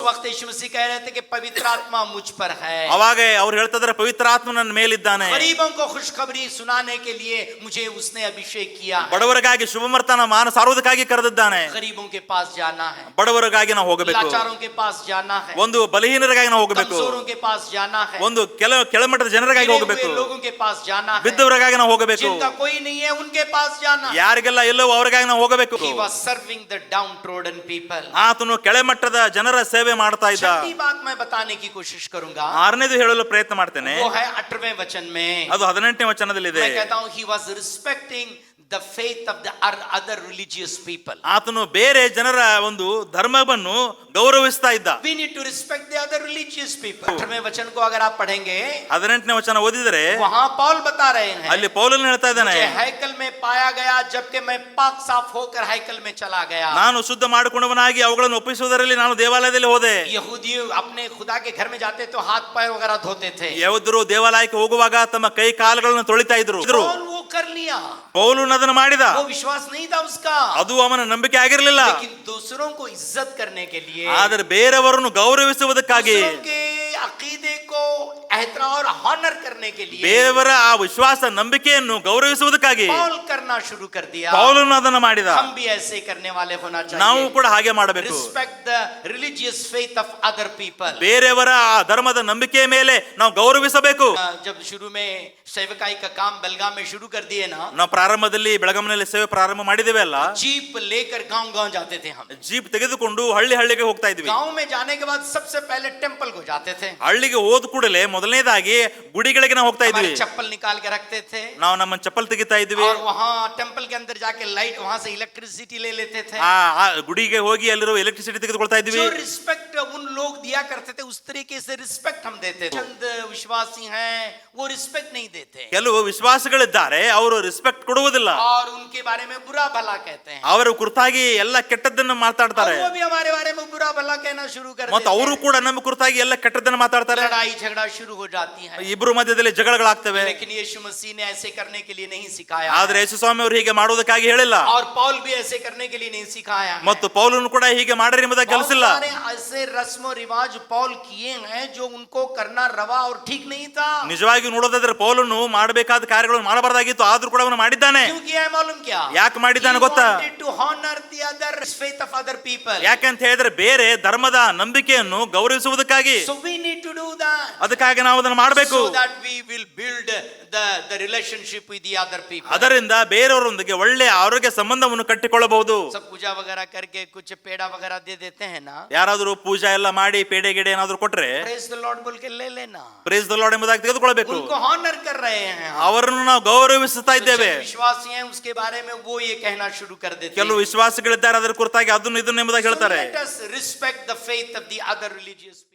वक्त यीशु मसीह कह रहे थे कि पवित्र आत्मा मुझ पर है, ಅವಾಗ ಅವ್ರು ಹೇಳ್ತಾ ಇದ್ದಾರೆ ಪವಿತ್ರ ಆತ್ಮ ನನ್ನ ಮೇಲಿದ್ದಾನೆ, गरीबों को खुशखबरी सुनाने के लिए मुझे उसने अभिषेक किया है, ಬಡವರಿಗಾಗಿ ಶುಭವರ್ತನ ಮಾನ ಸಾರುವುದಕ್ಕಾಗಿ ಕರೆದಿದ್ದಾನೆ. गरीबों के पास जाना है, ಬಡವರಿಗಾಗಿ ನಾವು ಹೋಗಬೇಕು, लाचारों के पास जाना है, ಒಂದು ಬಲಹೀನರಿಗಾಗಿ ನಾವು ಹೋಗಬೇಕು, कमजोरों के पास जाना है, ಒಂದು ಕೆಳಮಟ್ಟದ ಜನರಿಗಾಗಿ गिरे ಹೋಗಬೇಕು, हुए लोगों के पास जाना है, ಬಿದ್ದವರಿಗಾಗಿ ನಾವು ಹೋಗಬೇಕು, जिनका कोई नहीं है उनके पास जाना है. ಯಾರಿಗೆಲ್ಲ ಎಲ್ಲವೋ ಅವರಿಗಾಗಿ ನಾವು ಹೋಗಬೇಕು. He was serving the downtrodden people. ಆತನು ಕೆಳಮಟ್ಟದ ಜನರ ಸೇವೆ ಮಾಡ್ತಾ ಇದ್ದ. छठी बात मैं बताने की कोशिश करूंगा, ಆರನೇದು ಹೇಳಲು ಪ್ರಯತ್ನ ಮಾಡ್ತೇನೆ, वो है 8वें वचन में. ಅದು 18ನೇ ವಚನದಲ್ಲಿದೆ. मैं कहता हूं he was respecting the faith of the other religious people. ಆತನು ಬೇರೆ ಜನರ ಒಂದು ಧರ್ಮವನ್ನು ಗೌರವಿಸ್ತಾ ಇದ್ದ. We need to respect the other religious people. 8वें वचन को अगर आप पढ़ेंगे, 18ನೇ ವಚನ ಓದಿದರೆ वहां पौल बता रहे हैं, ಅಲ್ಲಿ ಪೌಲನು ಹೇಳ್ತಾ ಇದ್ದಾನೆ, मुझे हैकल में पाया गया जबकि मैं पाक साफ होकर हैकल में चला गया. ನಾನು ಶುದ್ಧ ಮಾಡಿಕೊಂಡವನಾಗಿ ಅವುಗಳನ್ನು ಒಪ್ಪಿಸುವುದರಲ್ಲಿ ನಾನು ದೇವಾಲಯದಲ್ಲಿ ಹೋದೆ. यहूदी अपने खुदा के घर में जाते तो हाथ पैर वगैरह धोते थे. ಯಹೂದ್ಯರು ದೇವಾಲಯಕ್ಕೆ ಹೋಗುವಾಗ ತಮ್ಮ ಕೈ ಕಾಲುಗಳನ್ನು ತೊಳಿತಾ ಇದ್ರು. पौल वो कर लिया, ಪೌಲನು ಅದನ್ನು ಮಾಡಿದ. वो विश्वास नहीं था उसका, ಅದು ಅವನ ನಂಬಿಕೆ ಆಗಿರಲಿಲ್ಲ. लेकिन दूसरों को इज्जत करने के लिए, ಆದರೆ ಬೇರೆಯವರನ್ನು ಗೌರವಿಸುವುದಕ್ಕಾಗಿ, दूसरों के अकीदे को एहतराम और हॉनर करने के लिए ಬೇರೆಯವರ ಆ ವಿಶ್ವಾಸ ನಂಬಿಕೆಯನ್ನು ಗೌರವಿಸುವುದಕ್ಕಾಗಿ पौल करना शुरू कर दिया. ಪೌಲನು ಅದನ್ನು ಮಾಡಿದ. हम भी ऐसे करने वाले होना ನಾವು चाहिए. ಕೂಡ ಹಾಗೆ ಮಾಡಬೇಕು. Respect the religious faith of other people. ಬೇರೆಯವರ ಆ ಧರ್ಮದ ನಂಬಿಕೆಯ ಮೇಲೆ ನಾವು ಗೌರವಿಸಬೇಕು. जब शुरू में सेवकाई का काम बेलगाम में शुरू कर दिए ना, ನಾವು ಪ್ರಾರಂಭದಲ್ಲಿ ಬೆಳಗಾಂನಲ್ಲಿ ಸೇವೆ ಪ್ರಾರಂಭ ಮಾಡಿದ್ದೇವೆ ಅಲ್ಲ, जीप लेकर गांव-गांव जाते थे हम. ಜೀಪ್ ತೆಗೆದುಕೊಂಡು ಹಳ್ಳಿಗೆ ಹೋಗ್ತಾ ಇದ್ವಿ. गांव में जाने के बाद सबसे पहले टेंपल को जाते थे. ಹಳ್ಳಿಗೆ ಹೋದ ಕೂಡಲೇ ಮೊದಲನೇದಾಗಿ ಗುಡಿಗಳಿಗೆ ನಾವು ಹೋಗ್ತಾ ಇದ್ವಿ. चप्पल निकाल के रखते थे, ನಾವು ನಮ್ಮ ಚಪ್ಪಲ್ ತೆಗಿತಾ ಇದ್ವಿ. और वहां टेंपल के अंदर जाके लाइट, वहां से इलेक्ट्रिसिटी ले लेते थे. ಆ ಗುಡಿಗೆ ಹೋಗಿ ಅಲ್ಲಿರೋ ಎಲೆಕ್ಟ್ರಿಸಿಟಿ ತೆಗೆದುಕೊಳ್ತಾ ಇದ್ವಿ. जो रिस्पेक्ट उन लोग दिया करते थे उस तरीके से रिस्पेक्ट हम देते थे. चंद विश्वासी हैं वो रिस्पेक्ट नहीं देते, ಕೆಲವು ವಿಶ್ವಾಸಗಳಿದ್ದಾರೆ, ಅವರು ರೆಸ್ಪೆಕ್ಟ್ ಕೊಡುವುದಿಲ್ಲ, और उनके बारे में बुरा भला कहते हैं. ಅವರ ಕುರಿತಾಗಿ ಎಲ್ಲ ಕೆಟ್ಟದ್ದನ್ನು ಮಾತಾಡ್ತಾರೆ. वो भी हमारे बारे में बुरा भला कहना शुरू कर ಮತ್ತು देते ಅವರು हैं. ಕೂಡ ನಮ್ಮ ಕುರಿತಾಗಿ ಎಲ್ಲ ಕೆಟ್ಟದ್ದನ್ನು ಮಾತಾಡ್ತಾರೆ. लड़ाई झगड़ा शुरू हो जाती है. ಇಬ್ಬರು ಮಧ್ಯದಲ್ಲಿ ಜಗಳಗಳಾಗ್ತವೆ. लेकिन यीशु मसीह ने ऐसे करने के लिए नहीं सिखाया, ಆದ್ರೆ ಯೇಸು ಸ್ವಾಮಿ ಅವರು ಹೀಗೆ ಮಾಡುವುದಕ್ಕಾಗಿ ಹೇಳಿಲ್ಲ, और पौल भी ऐसे करने के लिए नहीं सिखाया. ಮತ್ತು ಪೌಲನು ಕೂಡ ಹೀಗೆ ಮಾಡಿರಿ ಎಂಬುದಾಗಿ ಕಲಿಸಿಲ್ಲ. बहुत सारे ऐसे रस्म रिवाज पौल किए हैं जो उनको करना रवा और ठीक नहीं था. ನಿಜವಾಗಿ ನೋಡೋದಾದ್ರೆ ಪೌಲನು ಮಾಡಬೇಕಾದ ಕಾರ್ಯಗಳನ್ನು ಮಾಡಬಾರದಾಗಿತ್ತು, ಆದ್ರೂ ಕೂಡ ಅವನು ಮಾಡಿದ್ದಾನೆ. क्यों किया है मालूम क्या? ಯಾಕೆ ಮಾಡಿದ್ದಾನೆ ಗೊತ್ತಾ? He wanted to honor the other faith of other people. ಯಾಕಂತ ಹೇಳಿದ್ರೆ ಬೇರೆ ಧರ್ಮದ ನಂಬಿಕೆಯನ್ನು ಗೌರವಿಸುವುದಕ್ಕಾಗಿ. So we need to do that. ಅದಕ್ಕಾಗಿ ನಾವು ಅದನ್ನು ಮಾಡಬೇಕು. So that we will build the relationship with the other people. ಅದರಿಂದ ಬೇರೆಯವರೊಂದಿಗೆ ಒಳ್ಳೆಯ ಆರೋಗ್ಯ ಸಂಬಂಧವನ್ನು ಕಟ್ಟಿಕೊಳ್ಳಬಹುದು. सब पूजा वगैरह करके कुछ पेड़ा वगैरह दे देते हैं ना, ಯಾರಾದರೂ ಪೂಜಾ ಎಲ್ಲ ಮಾಡಿ ಪೇಡೆ ಗಿಡೆ ಏನಾದರೂ ಕೊಟ್ರೆ प्रेज द लॉर्ड बोल के ले लेना, ಪ್ರೇಸ್ ದ ಲಾರ್ಡ್ ಎಂಬುದಾಗಿ ತೆಗೆದುಕೊಳ್ಳಬೇಕು. उनको honor कर रहे हैं. ಅವರನ್ನು ನಾವು ಗೌರವಿಸುತ್ತಾ ಇದ್ದೇವೆ. विश्वासी हैं उसके बारे में वो ये कहना शुरू कर देते हैं. ಕೆಲವು ವಿಶ್ವಾಸಗಳಿದ್ದಾರೆ, ಅದರ ಕುರಿತಾಗಿ ಅದನ್ನು ಇದನ್ನು ಎಂಬುದಾಗಿ ಹೇಳ್ತಾರೆ. Let us respect the faith of the other religious people.